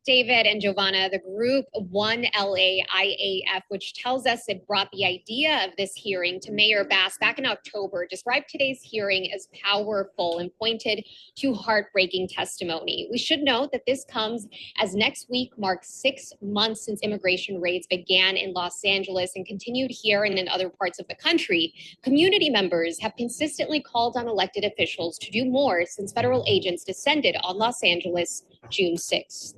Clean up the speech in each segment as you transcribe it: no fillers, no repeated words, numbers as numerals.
David and Giovanna, the group 1LA-IAF, which tells us it brought the idea of this hearing to Mayor Bass back in October, described today's hearing as powerful and pointed to heartbreaking testimony. We should note that this comes as next week marks 6 months since immigration raids began in Los Angeles and continued here and in other parts of the country. Community members have consistently called on elected officials to do more since federal agents descended on Los Angeles June 6th.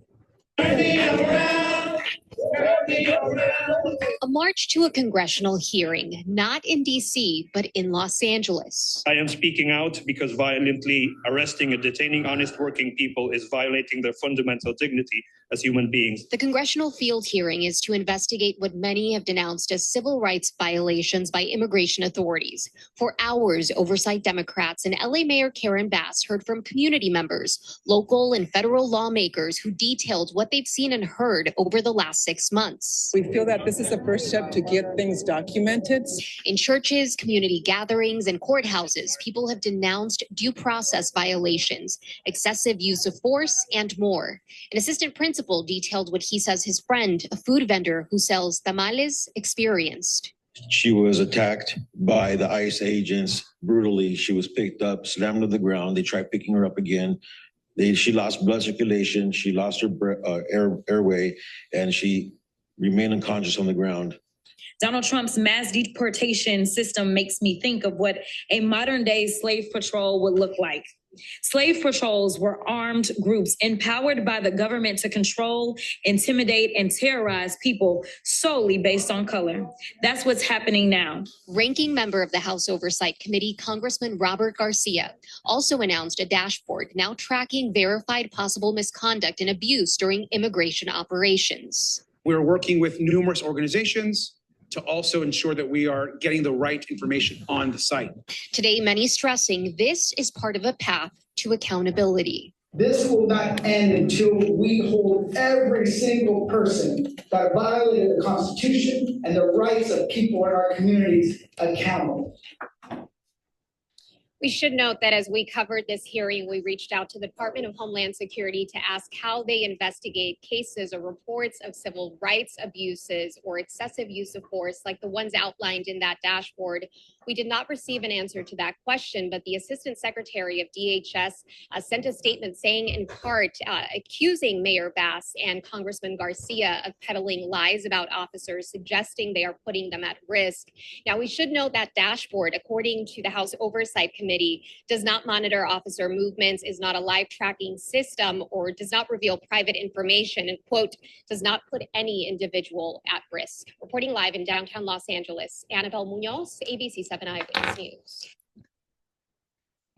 A march to a congressional hearing, not in D.C., but in Los Angeles. I am speaking out because violently arresting and detaining honest working people is violating their fundamental dignity as human beings. The congressional field hearing is to investigate what many have denounced as civil rights violations by immigration authorities. For hours, oversight Democrats and LA Mayor Karen Bass heard from community members, local and federal lawmakers who detailed what they've seen and heard over the last 6 months. We feel that this is the first step to get things documented. In churches, community gatherings, and courthouses, people have denounced due process violations, excessive use of force, and more. An assistant principal detailed what he says his friend, a food vendor who sells tamales, experienced. She was attacked by the ICE agents brutally. She was picked up, slammed to the ground. They tried picking her up again. She lost blood circulation. She lost her airway, and she remained unconscious on the ground. Donald Trump's mass deportation system makes me think of what a modern day slave patrol would look like. Slave patrols were armed groups empowered by the government to control, intimidate, and terrorize people solely based on color. That's what's happening now. Ranking member of the House Oversight Committee, Congressman Robert Garcia, also announced a dashboard now tracking verified possible misconduct and abuse during immigration operations. We're working with numerous organizations to also ensure that we are getting the right information on the site. Today, many stressing this is part of a path to accountability. This will not end until we hold every single person that violated the Constitution and the rights of people in our communities accountable. We should note that as we covered this hearing, we reached out to the Department of Homeland Security to ask how they investigate cases or reports of civil rights abuses or excessive use of force like the ones outlined in that dashboard. We did not receive an answer to that question, but the Assistant Secretary of DHS sent a statement saying in part accusing Mayor Bass and Congressman Garcia of peddling lies about officers, suggesting they are putting them at risk. Now, we should note that dashboard, according to the House Oversight Committee, does not monitor officer movements, is not a live tracking system, or does not reveal private information, and, quote, does not put any individual at risk. Reporting live in downtown Los Angeles, Annabelle Munoz, ABC7 Eyewitness News.